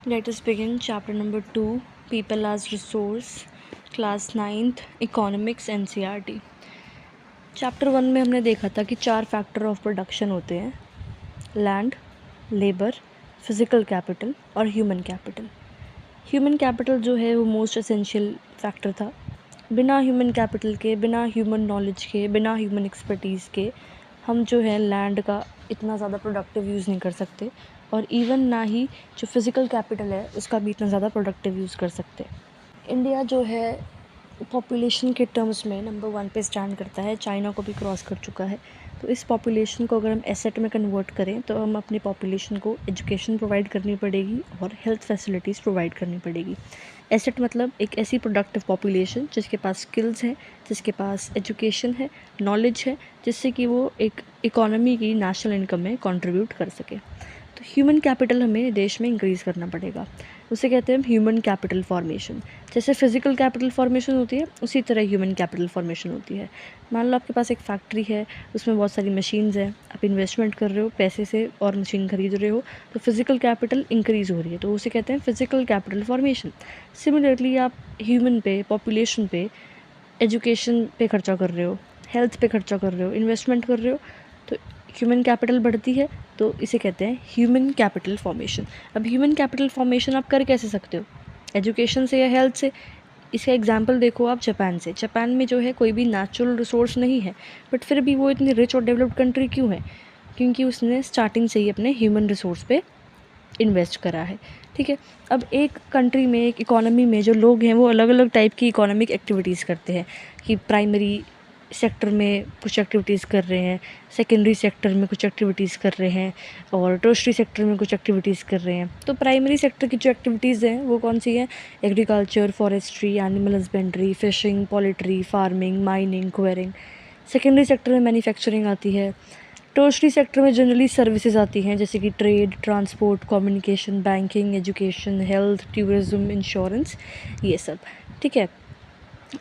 Let us begin chapter number 2, People as Resource, class 9th, Economics NCERT। Chapter 1 में हमने देखा था कि 4 फैक्टर ऑफ प्रोडक्शन होते हैं: लैंड, लेबर, फिजिकल कैपिटल और ह्यूमन कैपिटल। ह्यूमन कैपिटल जो है वो मोस्ट एसेंशियल फैक्टर था। बिना ह्यूमन कैपिटल के, बिना ह्यूमन नॉलेज के, बिना ह्यूमन एक्सपर्टीज़ के हम जो है लैंड का इतना ज़्यादा प्रोडक्टिव यूज़ नहीं कर सकते, और इवन ना ही जो फिज़िकल कैपिटल है उसका भी इतना ज़्यादा प्रोडक्टिव यूज़ कर सकते। इंडिया जो है पॉपुलेशन के टर्म्स में नंबर 1 पे स्टैंड करता है, चाइना को भी क्रॉस कर चुका है। तो इस पॉपुलेशन को अगर हम एसेट में कन्वर्ट करें तो हम अपनी पॉपुलेशन को एजुकेशन प्रोवाइड करनी पड़ेगी और हेल्थ फैसिलिटीज़ प्रोवाइड करनी पड़ेगी। एसेट मतलब एक ऐसी प्रोडक्टिव पॉपुलेशन जिसके पास स्किल्स हैं, जिसके पास एजुकेशन है, नॉलेज है, जिससे कि वो एक इकोनॉमी की नेशनल इनकम में कंट्रीब्यूट कर सके। तो ह्यूमन कैपिटल हमें देश में इंक्रीज़ करना पड़ेगा, उसे कहते हैं ह्यूमन कैपिटल फॉर्मेशन। जैसे फिजिकल कैपिटल फॉर्मेशन होती है उसी तरह ह्यूमन कैपिटल फॉर्मेशन होती है। मान लो आपके पास एक फैक्ट्री है, उसमें बहुत सारी मशीन्स हैं, आप इन्वेस्टमेंट कर रहे हो पैसे से और मशीन खरीद रहे हो, तो फिजिकल कैपिटल इंक्रीज़ हो रही है, तो उसे कहते हैं फिजिकल कैपिटल फॉर्मेशन। सिमिलरली आप ह्यूमन पे, पॉपुलेशन पे, एजुकेशन पे खर्चा कर रहे हो, हेल्थ पे खर्चा कर रहे हो, इन्वेस्टमेंट कर रहे हो, तो ह्यूमन कैपिटल बढ़ती है, तो इसे कहते हैं ह्यूमन कैपिटल फॉर्मेशन। अब ह्यूमन कैपिटल फॉर्मेशन आप कर कैसे सकते हो? एजुकेशन से या हेल्थ से। इसका एग्जांपल देखो आप जापान से। जापान में जो है कोई भी नेचुरल रिसोर्स नहीं है, बट फिर भी वो इतनी रिच और डेवलप्ड कंट्री क्यों है? क्योंकि उसने स्टार्टिंग से ही अपने ह्यूमन रिसोर्स पे इन्वेस्ट करा है। ठीक है, अब एक कंट्री में, एक इकोनॉमी में जो लोग हैं वो अलग अलग टाइप की इकोनॉमिक एक्टिविटीज़ करते हैं, कि प्राइमरी सेक्टर में कुछ एक्टिविटीज़ कर रहे हैं, सेकेंडरी सेक्टर में कुछ एक्टिविटीज़ कर रहे हैं, और टर्शरी सेक्टर में कुछ एक्टिविटीज़ कर रहे हैं। तो प्राइमरी सेक्टर की जो एक्टिविटीज़ हैं वो कौन सी हैं? Agriculture, forestry, animal husbandry, fishing, poultry, farming, mining, quarrying. Secondary sector में मैन्युफैक्चरिंग आती है। टर्शरी सेक्टर में जनरली सर्विसेज आती हैं, जैसे कि trade, transport, communication, banking, education, health, tourism, insurance, ये सब। ठीक है,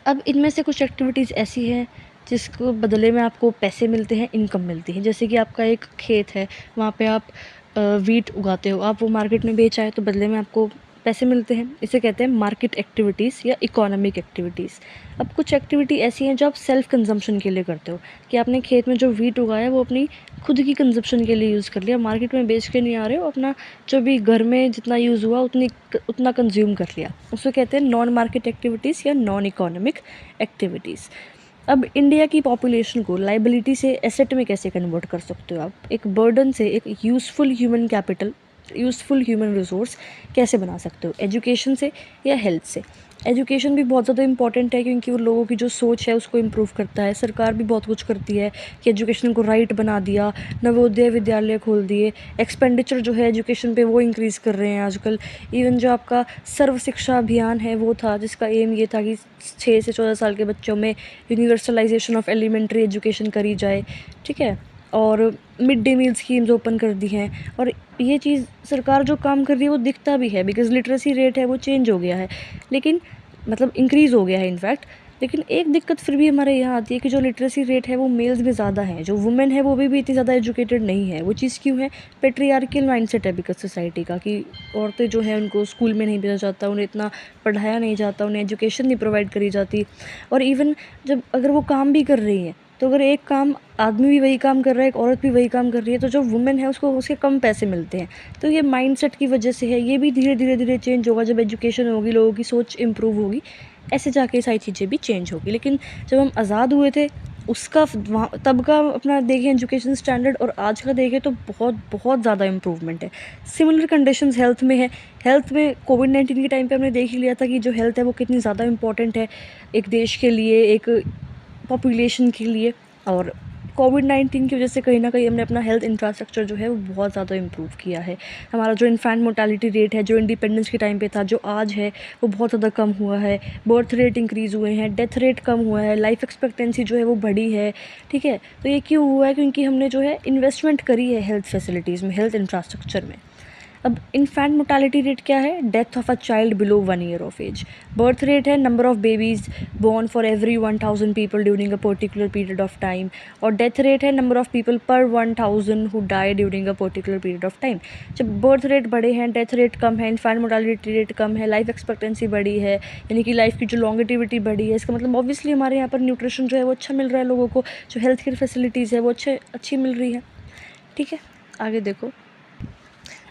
अब इनमें से कुछ एक्टिविटीज़ ऐसी हैं जिसको बदले में आपको पैसे मिलते हैं, इनकम मिलती है। जैसे कि आपका एक खेत है, वहाँ पे आप वीट उगाते हो, आप वो मार्केट में बेच आए तो बदले में आपको पैसे मिलते हैं। इसे कहते हैं मार्केट एक्टिविटीज़ या इकोनॉमिक एक्टिविटीज़। अब कुछ एक्टिविटी ऐसी हैं जो आप सेल्फ कंजम्पशन के लिए करते हो, कि आपने खेत में जो वीट उगाया वो अपनी खुद की कंजम्पशन के लिए यूज़ कर लिया, मार्केट में बेच के नहीं आ रहे हो, अपना जो भी घर में जितना यूज़ हुआ उतना कंज्यूम कर लिया। उसको कहते हैं नॉन मार्केट एक्टिविटीज़ या नॉन इकोनॉमिक एक्टिविटीज़। अब इंडिया की पॉपुलेशन को लाइबिलिटी से एसेट में कैसे कन्वर्ट कर सकते हो आप? एक बर्डन से एक useful human capital, useful human resource कैसे बना सकते हो? एजुकेशन से या हेल्थ से। एजुकेशन भी बहुत ज़्यादा इंपॉर्टेंट है, क्योंकि वो लोगों की जो सोच है उसको इम्प्रूव करता है। सरकार भी बहुत कुछ करती है कि एजुकेशन को राइट बना दिया, नवोदय विद्यालय खोल दिए, एक्सपेंडिचर जो है एजुकेशन पे वो इंक्रीज़ कर रहे हैं आजकल। इवन जो आपका सर्व शिक्षा अभियान है वो था, जिसका एम ये था कि 6 से 14 साल के बच्चों में यूनिवर्सलाइजेशन ऑफ एलिमेंट्री एजुकेशन करी जाए। ठीक है, और mid day meal schemes open कर दी हैं, और ये चीज़ सरकार जो काम कर रही है वो दिखता भी है, बिकॉज़ लिटरेसी रेट है वो चेंज हो गया है, लेकिन मतलब इंक्रीज़ हो गया है इनफैक्ट। लेकिन एक दिक्कत फिर भी हमारे यहाँ आती है कि जो लिटरेसी रेट है वो मेल्स में ज़्यादा है, जो वुमेन है वो भी इतनी ज़्यादा एजुकेटेड नहीं है। वो चीज़ क्यों है? पेट्रियार्कल माइंडसेट है बिकॉज सोसाइटी का, कि औरतें जो हैं उनको स्कूल में नहीं भेजा जाता, उन्हें इतना पढ़ाया नहीं जाता, उन्हें एजुकेशन नहीं प्रोवाइड करी जाती। और इवन जब अगर वो काम भी कर रही हैं, तो अगर एक काम आदमी भी वही काम कर रहा है, एक औरत भी वही काम कर रही है, तो जो वुमेन है उसको उसके कम पैसे मिलते हैं। तो ये माइंडसेट की वजह से है। ये भी धीरे धीरे धीरे चेंज होगा जब एजुकेशन होगी, लोगों की सोच इम्प्रूव होगी, ऐसे जाके सारी चीज़ें भी चेंज होगी। लेकिन जब हम आज़ाद हुए थे उसका वहाँ तब का अपना देखें एजुकेशन स्टैंडर्ड और आज का देखें तो बहुत बहुत ज़्यादा इम्प्रूवमेंट है। सिमिलर कंडीशंस हेल्थ में है। हेल्थ में कोविड-19 के टाइम पे हमने देख ही लिया था कि जो हेल्थ है वो कितनी ज़्यादा इम्पॉर्टेंट है एक देश के लिए, एक पॉपुलेशन के लिए। और कोविड-19 की वजह से कहीं न कहीं हमने अपना हेल्थ इंफ्रास्ट्रक्चर जो है वो बहुत ज़्यादा इम्प्रूव किया है। हमारा जो इन्फेंट मोर्टेलिटी रेट है, जो इंडिपेंडेंस के टाइम पे था, जो आज है, वो बहुत ज़्यादा कम हुआ है। बर्थ रेट इंक्रीज़ हुए हैं, डेथ रेट कम हुआ है, लाइफ एक्सपेक्टेंसी जो है वो बढ़ी है। ठीक है, तो ये क्यों हुआ है? क्योंकि हमने जो है इन्वेस्टमेंट करी है हेल्थ फैसिलिटीज़ में, हेल्थ इंफ्रास्ट्रक्चर में। अब इन्फेंट मोर्टालिटी रेट क्या है? Death of a child below 1 year of age. Birth rate है number of babies born for every 1000 people during a particular period of time. और death rate है number of people per 1000 who die during a particular period of time. जब birth rate बड़े हैं, death rate कम है, infant mortality rate कम है, life expectancy बड़ी है, यानी कि लाइफ की जो लॉन्गेटिविटी बड़ी है, इसका मतलब ऑब्वियसली हमारे यहाँ पर न्यूट्रिशन जो है वो अच्छा मिल रहा है लोगों को, जो हेल्थ केयर फैसिलिटीज़ है वो अच्छी मिल रही है. ठीक है, आगे देखो.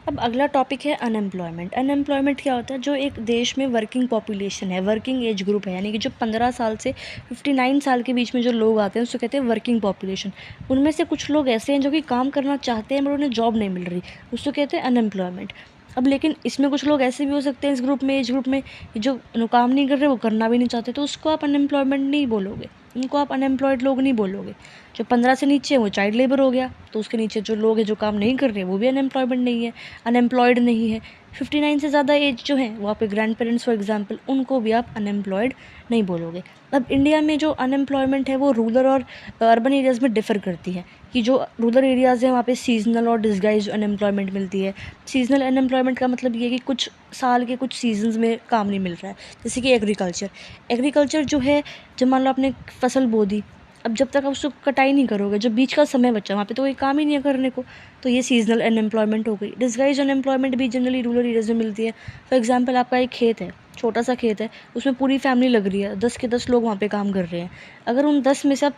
अब अगला टॉपिक है अनएम्प्लॉयमेंट. अनएम्प्लॉयमेंट क्या होता है? जो एक देश में वर्किंग पॉपुलेशन है, वर्किंग एज ग्रुप है, यानी कि जो 15 साल से 59 साल के बीच में जो लोग आते हैं उसको कहते हैं वर्किंग पॉपुलेशन. उनमें से कुछ लोग ऐसे हैं जो कि काम करना चाहते हैं मगर उन्हें जॉब नहीं मिल रही, उसको कहते हैं अनएम्प्लॉयमेंट. अब लेकिन इसमें कुछ लोग ऐसे भी हो सकते हैं इस ग्रुप में, एज ग्रुप में, जो काम नहीं कर रहे, वो करना भी नहीं चाहते, तो उसको आप अनएम्प्लॉयमेंट नहीं बोलोगे, उनको आप अनएम्प्लॉयड लोग नहीं बोलोगे. जो 15 से नीचे है वो चाइल्ड लेबर हो गया, तो उसके नीचे जो लोग हैं जो काम नहीं कर रहे वो भी अनएम्प्लॉयमेंट नहीं है, अनएम्प्लॉयड नहीं है. 59 से ज़्यादा एज जो है वो आपके ग्रैंड पेरेंट्स फॉर एग्जांपल, उनको भी आप अनएम्प्लॉयड नहीं बोलोगे. अब इंडिया में जो अनएम्प्लॉयमेंट है वो रूरल और अर्बन एरियाज़ में डिफ़र करती है, कि जो रूरल एरियाज़ हैं वहाँ पे सीजनल और डिसगाइज्ड अनएम्प्लॉयमेंट मिलती है. सीजनल अनएम्प्लॉयमेंट का मतलब ये है कि कुछ साल के कुछ सीजन्स में काम नहीं मिल रहा है, जैसे कि एग्रीकल्चर जो है, जब मान लो आपने फसल बो दी, अब जब तक आप उसको कटाई नहीं करोगे, जो बीच का समय बचा वहाँ पे तो कोई काम ही नहीं है करने को, तो ये सीजनल अनएम्प्लॉयमेंट हो गई. डिसगाइज अनएम्प्लॉयमेंट भी जनरली रूरल एरियाज में मिलती है. फॉर एग्जांपल आपका एक खेत है, छोटा सा खेत है, उसमें पूरी फैमिली लग रही है, 10 के 10 लोग वहाँ पे काम कर रहे हैं. अगर उन 10 में से आप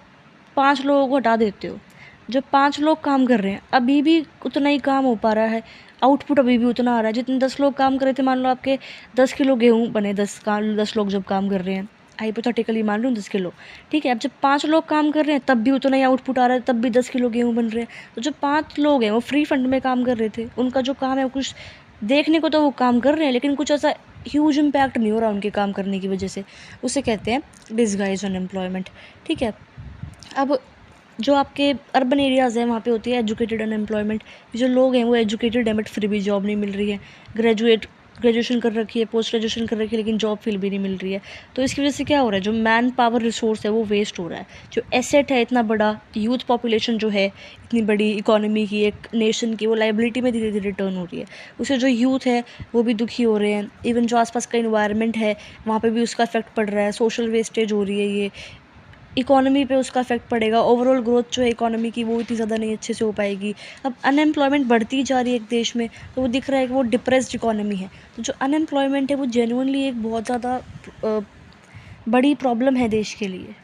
5 लोगों को हटा देते हो, जो 5 लोग काम कर रहे हैं अभी भी उतना ही काम हो पा रहा है, आउटपुट अभी भी उतना आ रहा है जितने 10 लोग काम कर रहे थे. मान लो आपके 10 किलो गेहूँ बने, 10 लोग जब काम कर रहे हैं, हाइपोथेटिकली मान लूँ 10 किलो, ठीक है. अब जब 5 लोग काम कर रहे हैं तब भी उतना ही आउटपुट आ रहा है, तब भी 10 किलो गेहूँ बन रहे हैं. तो जो 5 लोग हैं वो फ्री फंड में काम कर रहे थे, उनका जो काम है कुछ देखने को तो वो काम कर रहे हैं लेकिन कुछ ऐसा ह्यूज इम्पैक्ट नहीं हो रहा उनके काम करने की वजह से, उसे कहते हैं डिसगाइज अनएम्प्लॉयमेंट. ठीक है. अब जो आपके अर्बन एरियाज़ हैं वहाँ पे होती है एजुकेटेड अनएम्प्लॉयमेंट. जो लोग हैं वो एजुकेटेड हैं बट फिर भी जॉब नहीं मिल रही है, ग्रेजुएशन कर रखी है, पोस्ट ग्रेजुएशन कर रखी है, लेकिन जॉब फिर भी नहीं मिल रही है. तो इसकी वजह से क्या हो रहा है? जो मैन पावर रिसोर्स है वो वेस्ट हो रहा है. जो एसेट है इतना बड़ा, यूथ पॉपुलेशन जो है इतनी बड़ी इकोनॉमी की, एक नेशन की, वो लाइबिलिटी में धीरे धीरे टर्न हो रही है. उससे जो यूथ है वो भी दुखी हो रहे हैं. इवन जो आसपास का इन्वायरमेंट है वहाँ पर भी उसका इफेक्ट पड़ रहा है, सोशल वेस्टेज हो रही है, ये इकोनॉमी पे उसका इफेक्ट पड़ेगा. ओवरऑल ग्रोथ जो है इकोनॉमी की वो इतनी ज़्यादा नहीं अच्छे से हो पाएगी. अब अनएम्प्लॉयमेंट बढ़ती जा रही है एक देश में, तो वो दिख रहा है कि वो डिप्रेस्ड इकोनॉमी है. तो जो अनएम्प्लॉयमेंट है वो जेन्युइनली एक बहुत ज़्यादा बड़ी प्रॉब्लम है देश के लिए.